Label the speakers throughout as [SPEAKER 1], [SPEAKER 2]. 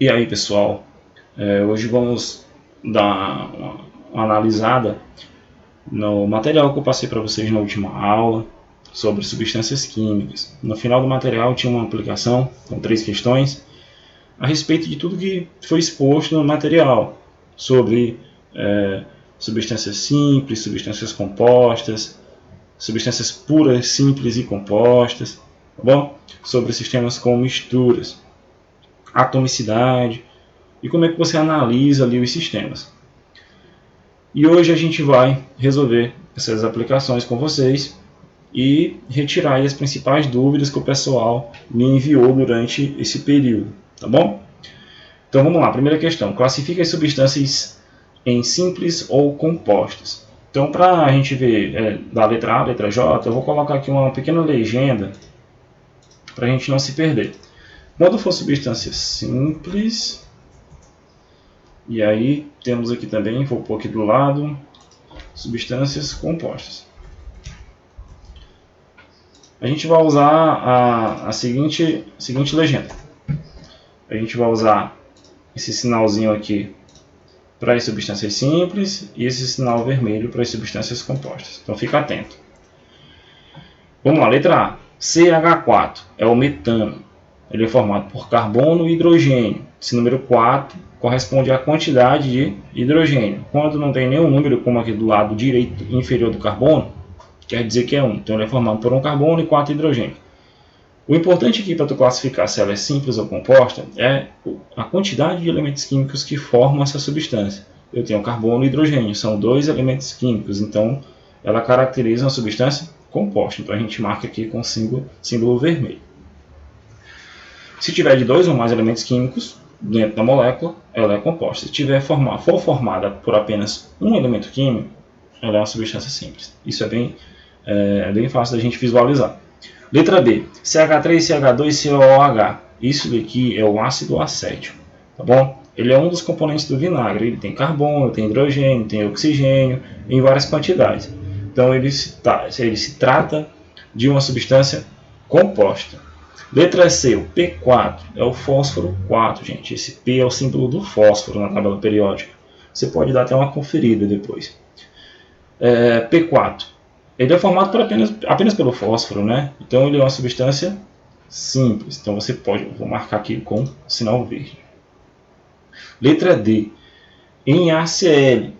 [SPEAKER 1] E aí, pessoal, hoje vamos dar uma analisada no material que eu passei para vocês na última aula sobre substâncias químicas. No final do material tinha uma aplicação com 3 questões a respeito de tudo que foi exposto no material sobre substâncias simples, substâncias compostas, substâncias puras, simples e compostas, tá bom? Sobre sistemas com misturas, atomicidade e como é que você analisa ali os sistemas. E hoje a gente vai resolver essas aplicações com vocês e retirar aí as principais dúvidas que o pessoal me enviou durante esse período, tá bom? Então vamos lá, primeira questão, classifica as substâncias em simples ou compostas. Então para a gente ver da letra A, letra J, eu vou colocar aqui uma pequena legenda para a gente não se perder. Quando for substância simples, e aí temos aqui também, vou pôr aqui do lado, substâncias compostas. A gente vai usar a seguinte legenda. A gente vai usar esse sinalzinho aqui para as substâncias simples e esse sinal vermelho para as substâncias compostas. Então fica atento. Vamos lá, letra A. CH4 é o metano. Ele é formado por carbono e hidrogênio. Esse número 4 corresponde à quantidade de hidrogênio. Quando não tem nenhum número, como aqui do lado direito inferior do carbono, quer dizer que é 1. Então ele é formado por 1 carbono e 4 hidrogênio. O importante aqui para tu classificar se ela é simples ou composta é a quantidade de elementos químicos que formam essa substância. Eu tenho carbono e hidrogênio, são 2 elementos químicos, então ela caracteriza uma substância composta. Então a gente marca aqui com símbolo vermelho. Se tiver de 2 ou mais elementos químicos dentro da molécula, ela é composta. Se for formada por apenas um elemento químico, ela é uma substância simples. Isso é bem fácil da gente visualizar. Letra B, CH3, CH2, COOH. Isso daqui é o ácido acético, tá bom? Ele é um dos componentes do vinagre. Ele tem carbono, tem hidrogênio, tem oxigênio em várias quantidades. Então ele se trata de uma substância composta. Letra C, o P4 é o fósforo 4, gente. Esse P é o símbolo do fósforo na tabela periódica. Você pode dar até uma conferida depois. P4. Ele é formado por apenas pelo fósforo, né? Então ele é uma substância simples. Então vou marcar aqui com sinal verde. Letra D. NaCl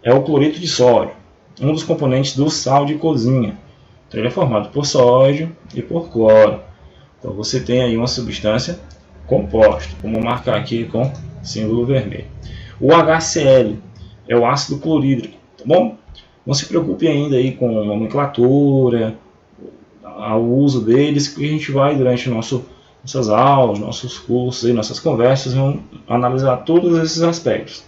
[SPEAKER 1] é o cloreto de sódio, um dos componentes do sal de cozinha. Então ele é formado por sódio e por cloro. Então você tem aí uma substância composta. Vamos marcar aqui com símbolo vermelho. O HCl é o ácido clorídrico, tá bom? Não se preocupe ainda aí com a nomenclatura, o uso deles, que a gente vai durante nossas aulas, nossos cursos, e nossas conversas, vamos analisar todos esses aspectos.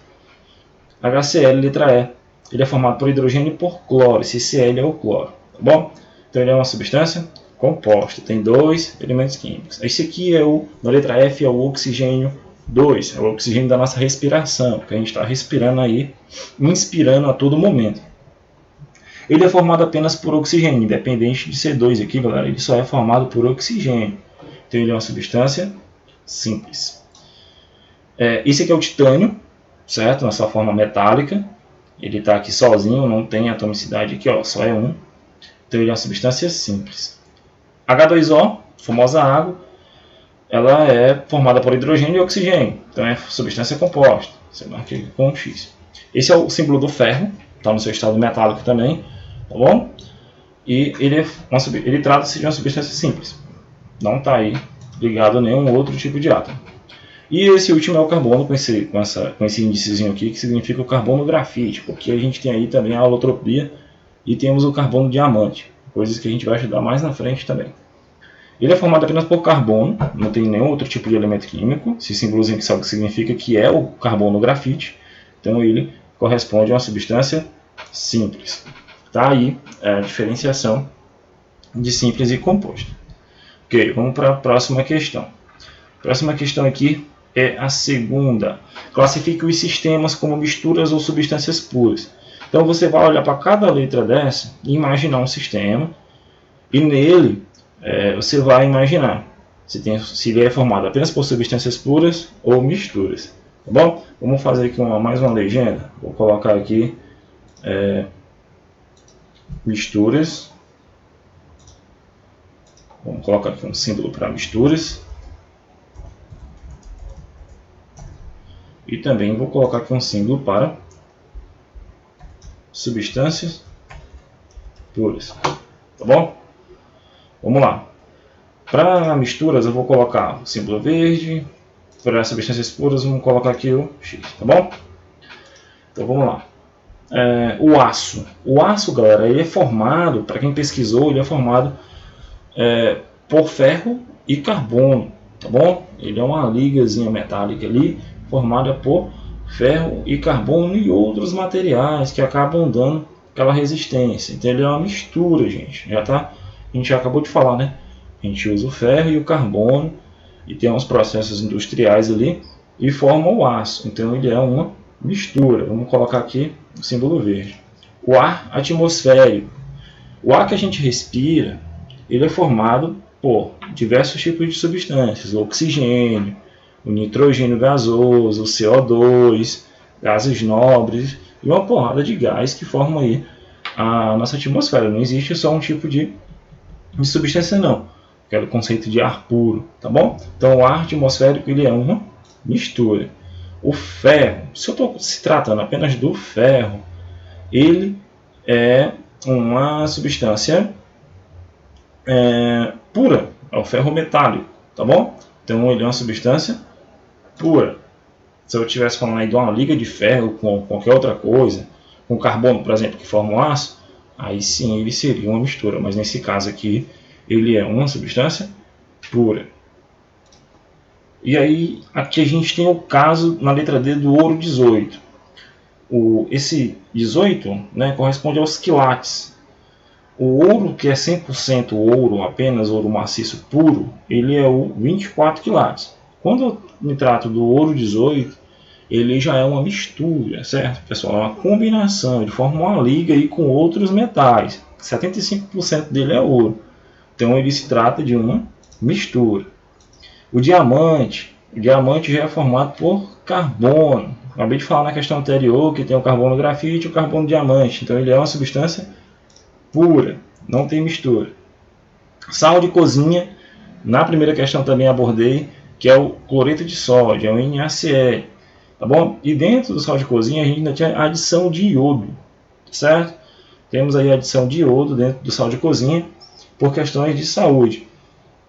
[SPEAKER 1] HCl, letra E, ele é formado por hidrogênio e por cloro, esse Cl é o cloro, tá bom? Então ele é uma substância composta, tem 2 elementos químicos. Esse aqui na letra F é o oxigênio 2, é o oxigênio da nossa respiração, que a gente está respirando aí, inspirando a todo momento. Ele é formado apenas por oxigênio, independente de ser 2 aqui, galera, ele só é formado por oxigênio. Então ele é uma substância simples. Esse aqui é o titânio, certo? Na sua forma metálica. Ele está aqui sozinho, não tem atomicidade aqui, ó, só é 1. Então ele é uma substância simples. H2O, famosa água, ela é formada por hidrogênio e oxigênio. Então é substância composta. Você marca aqui com X. Esse é o símbolo do ferro, está no seu estado metálico também. Tá bom? E ele trata-se de uma substância simples. Não está aí ligado a nenhum outro tipo de átomo. E esse último é o carbono, com esse índicezinho aqui, que significa o carbono grafite, porque a gente tem aí também a alotropia e temos o carbono diamante, coisas que a gente vai estudar mais na frente também. Ele é formado apenas por carbono, não tem nenhum outro tipo de elemento químico. Esse símbolozinho que significa que é o carbono grafite. Então ele corresponde a uma substância simples. Está aí a diferenciação de simples e composto. Ok, vamos para a próxima questão. A próxima questão aqui é a segunda. Classifique os sistemas como misturas ou substâncias puras. Então você vai olhar para cada letra dessa e imaginar um sistema. E nele você vai imaginar se ele é formado apenas por substâncias puras ou misturas. Tá bom? Vamos fazer aqui mais uma legenda. Vou colocar aqui misturas. Vamos colocar aqui um símbolo para misturas. E também vou colocar aqui um símbolo para substâncias puras. Tá bom? Vamos lá. Para misturas eu vou colocar o símbolo verde. Para substâncias puras vamos colocar aqui o X. Tá bom? Então vamos lá. O aço. O aço, galera, ele é formado, para quem pesquisou, ele é formado por ferro e carbono. Tá bom? Ele é uma ligazinha metálica ali, formada por ferro e carbono e outros materiais que acabam dando aquela resistência. Então ele é uma mistura, gente. A gente já acabou de falar, né? A gente usa o ferro e o carbono e tem uns processos industriais ali e forma o aço. Então ele é uma mistura. Vamos colocar aqui o símbolo verde. O ar atmosférico. O ar que a gente respira, ele é formado por diversos tipos de substâncias. O oxigênio, o nitrogênio gasoso, o CO2, gases nobres e uma porrada de gás que formam aí a nossa atmosfera. Não existe só um tipo de substância não, que é o conceito de ar puro, tá bom? Então o ar atmosférico ele é uma mistura. O ferro, se eu estou se tratando apenas do ferro, ele é uma substância pura, é o ferro metálico, tá bom? Então ele é uma substância pura. Se eu estivesse falando aí de uma liga de ferro com qualquer outra coisa, com carbono, por exemplo, que forma um aço, aí sim ele seria uma mistura, mas nesse caso aqui ele é uma substância pura. E aí aqui a gente tem o caso na letra D do ouro 18. Esse 18, né, corresponde aos quilates. O ouro que é 100% ouro, apenas ouro maciço puro, ele é o 24 quilates. Quando eu me trato do ouro 18, ele já é uma mistura, certo, pessoal? É uma combinação, ele forma uma liga aí com outros metais. 75% dele é ouro. Então ele se trata de uma mistura. O diamante já é formado por carbono. Acabei de falar na questão anterior que tem o carbono grafite e o carbono diamante. Então ele é uma substância pura, não tem mistura. Sal de cozinha, na primeira questão também abordei, que é o cloreto de sódio, é o NaCl. Tá bom? E dentro do sal de cozinha a gente ainda tinha a adição de iodo, certo? Temos aí a adição de iodo dentro do sal de cozinha por questões de saúde.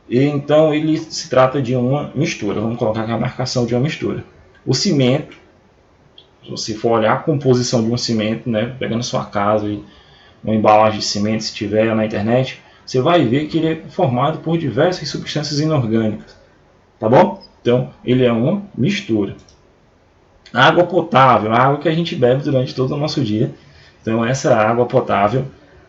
[SPEAKER 1] E então ele se trata de uma mistura. Vamos colocar aqui a marcação de uma mistura. O cimento, se você for olhar a composição de um cimento, né, pegando sua casa e uma embalagem de cimento, se tiver na internet, você vai ver que ele é formado por diversas substâncias inorgânicas. Tá bom? Então ele é uma mistura. A água potável, a água que a gente bebe durante todo o nosso dia. Então essa água potável,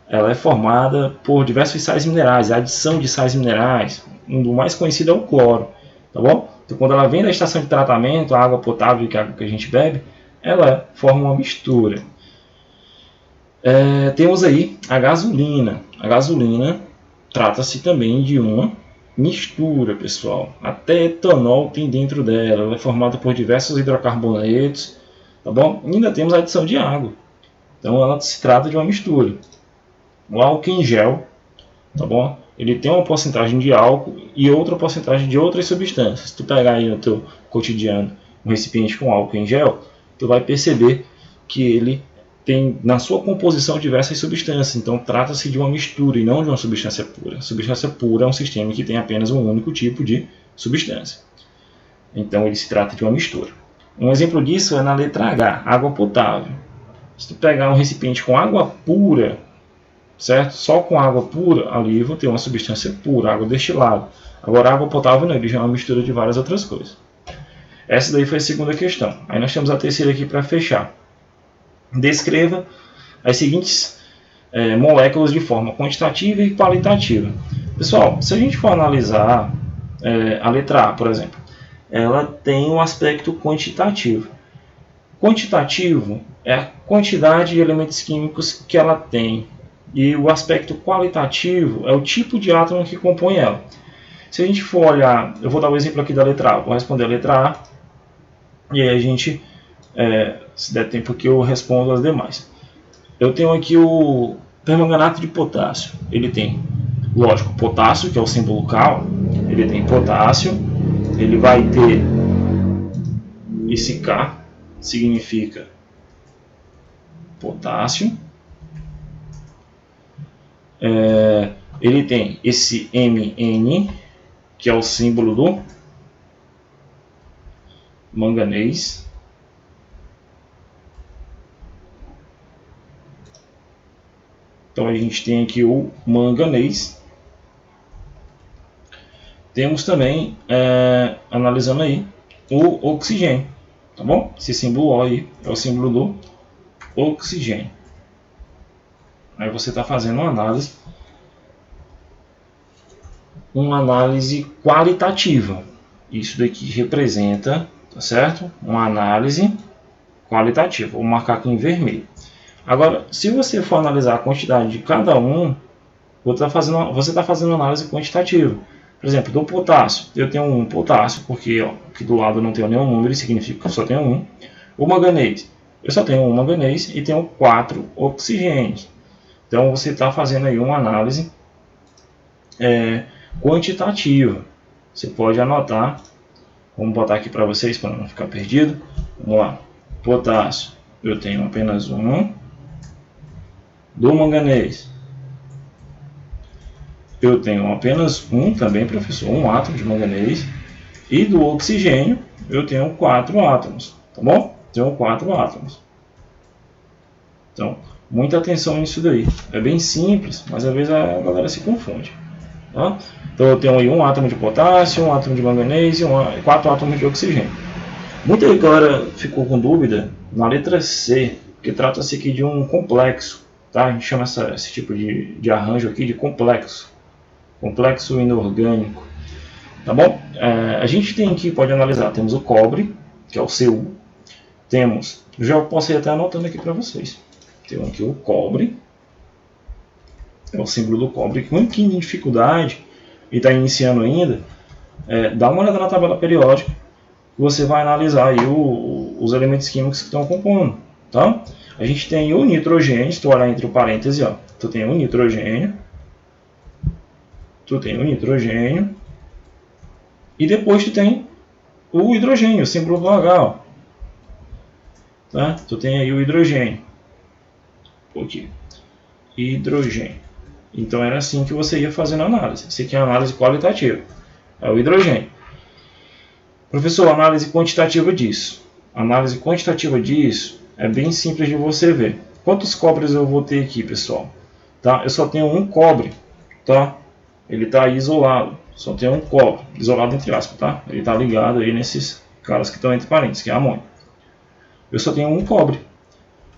[SPEAKER 1] ela é formada por diversos sais minerais, a adição de sais minerais. Um do mais conhecido é o cloro, tá bom? Então quando ela vem da estação de tratamento, a água potável, que é a água que a gente bebe, ela forma uma mistura. Temos aí a gasolina. A gasolina trata-se também de uma mistura, pessoal. Até etanol tem dentro dela. Ela é formada por diversos hidrocarbonetos, tá bom? E ainda temos a adição de água. Então ela se trata de uma mistura. O álcool em gel, tá bom? Ele tem uma porcentagem de álcool e outra porcentagem de outras substâncias. Se tu pegar aí no teu cotidiano um recipiente com álcool em gel, tu vai perceber que ele tem na sua composição diversas substâncias. Então trata-se de uma mistura e não de uma substância pura. A substância pura é um sistema que tem apenas um único tipo de substância. Então ele se trata de uma mistura. Um exemplo disso é na letra H, água potável. Se tu pegar um recipiente com água pura, certo? Só com água pura, ali vou ter uma substância pura, água destilada. Agora água potável não, ele já é uma mistura de várias outras coisas. Essa daí foi a segunda questão. Aí nós temos a terceira aqui para fechar. Descreva as seguintes moléculas de forma quantitativa e qualitativa. Pessoal, se a gente for analisar a letra A, por exemplo, ela tem um aspecto quantitativo. Quantitativo é a quantidade de elementos químicos que ela tem. E o aspecto qualitativo é o tipo de átomo que compõe ela. Se a gente for olhar, eu vou dar o exemplo aqui da letra A, vou responder a letra A, e aí a gente, se der tempo aqui, eu respondo as demais. Eu tenho aqui o permanganato de potássio, ele tem, lógico, potássio, que é o símbolo K, ele tem potássio, ele vai ter esse K, significa potássio, ele tem esse Mn, que é o símbolo do manganês, então a gente tem aqui o manganês. Temos também, analisando aí, o oxigênio, tá bom? Esse símbolo O aí é o símbolo do oxigênio. Aí você está fazendo uma análise qualitativa. Isso daqui representa, tá certo? Uma análise qualitativa. Vou marcar aqui em vermelho. Agora, se você for analisar a quantidade de cada um, você está fazendo análise quantitativa. Por exemplo, do potássio, eu tenho um potássio, porque aqui do lado eu não tenho nenhum número, significa que eu só tenho um. O manganês, eu só tenho um manganês e tenho 4 oxigênios. Então você está fazendo aí uma análise quantitativa. Você pode anotar, vamos botar aqui para vocês para não ficar perdido. Vamos lá, potássio, eu tenho apenas um. Do manganês, eu tenho apenas um também, professor, um átomo de manganês. E do oxigênio, eu tenho 4 átomos, tá bom? Tenho 4 átomos. Então, muita atenção nisso daí. É bem simples, mas às vezes a galera se confunde. Tá? Então, eu tenho aí um átomo de potássio, um átomo de manganês e 4 átomos de oxigênio. Muita galera ficou com dúvida na letra C, que trata-se aqui de um complexo. Tá? A gente chama esse tipo de arranjo aqui de complexo inorgânico, tá bom? A gente tem aqui, pode analisar, temos o cobre, que é o Cu, temos, já posso ir até anotando aqui para vocês, temos aqui o cobre, é o símbolo do cobre, que quem tem dificuldade e está iniciando ainda, dá uma olhada na tabela periódica, você vai analisar aí os elementos químicos que estão compondo, tá? A gente tem o nitrogênio, se tu olhar entre o parênteses, ó, tu tem o nitrogênio, e depois tu tem o hidrogênio, o símbolo do H, ó, tá? Tu tem aí o hidrogênio, aqui, hidrogênio. Então era assim que você ia fazendo a análise. Isso aqui é a análise qualitativa, é o hidrogênio. Professor, análise quantitativa disso. Análise quantitativa disso é bem simples de você ver. Quantos cobres eu vou ter aqui, pessoal? Tá? Eu só tenho um cobre, tá? Ele está aí isolado. Só tenho um cobre, isolado entre aspas, tá? Ele está ligado aí nesses caras que estão entre parênteses, que é amônio. Eu só tenho um cobre,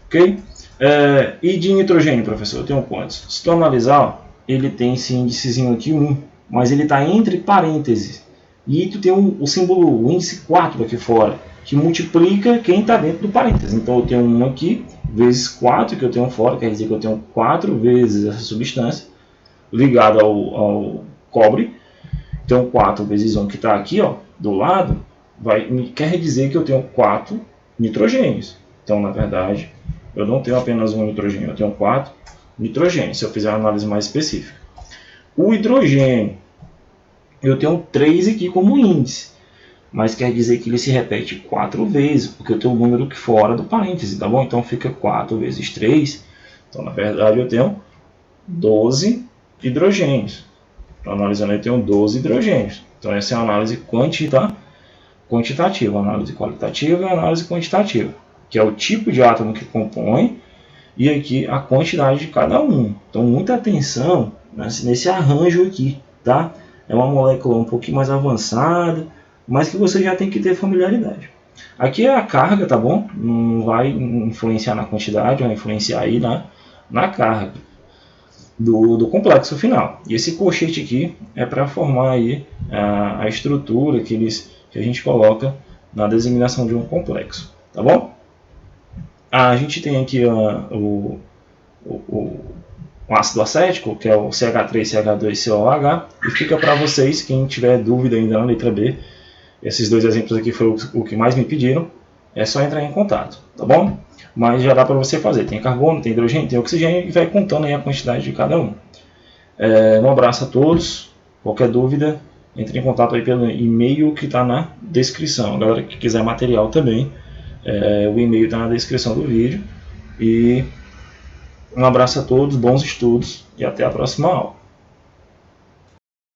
[SPEAKER 1] ok? E de nitrogênio, professor, eu tenho quantos? Se tu analisar, ele tem esse índicezinho aqui 1, mas ele está entre parênteses. E tu tem o símbolo, o índice 4 aqui fora, que multiplica quem está dentro do parênteses. Então eu tenho 1 aqui, vezes 4 que eu tenho fora, quer dizer que eu tenho 4 vezes essa substância, ligada ao cobre. Então 4 vezes 1 que está aqui, ó, do lado, quer dizer que eu tenho 4 nitrogênios. Então, na verdade, eu não tenho apenas um nitrogênio, eu tenho 4 nitrogênios, se eu fizer uma análise mais específica. O hidrogênio, eu tenho 3 aqui como índice, mas quer dizer que ele se repete 4 vezes, porque eu tenho um número aqui fora do parêntese, tá bom? Então fica 4 vezes 3, então na verdade eu tenho 12 hidrogênios. Então, analisando eu tenho 12 hidrogênios. Então essa é a análise quantitativa, a análise qualitativa e a análise quantitativa, que é o tipo de átomo que compõe e aqui a quantidade de cada um. Então muita atenção nesse arranjo aqui, tá? É uma molécula um pouquinho mais avançada, mas que você já tem que ter familiaridade. Aqui é a carga, tá bom? Não vai influenciar na quantidade, vai influenciar aí na carga do complexo final. E esse colchete aqui é para formar aí a estrutura que a gente coloca na designação de um complexo, tá bom? A gente tem aqui um ácido acético, que é o CH3, CH2, COH, e fica para vocês, quem tiver dúvida ainda na letra B, esses dois exemplos aqui foi o que mais me pediram, é só entrar em contato, tá bom? Mas já dá para você fazer, tem carbono, tem hidrogênio, tem oxigênio, e vai contando aí a quantidade de cada um. Um abraço a todos, qualquer dúvida, entre em contato aí pelo e-mail que está na descrição. A galera que quiser material também, o e-mail está na descrição do vídeo. E um abraço a todos, bons estudos e até a próxima aula.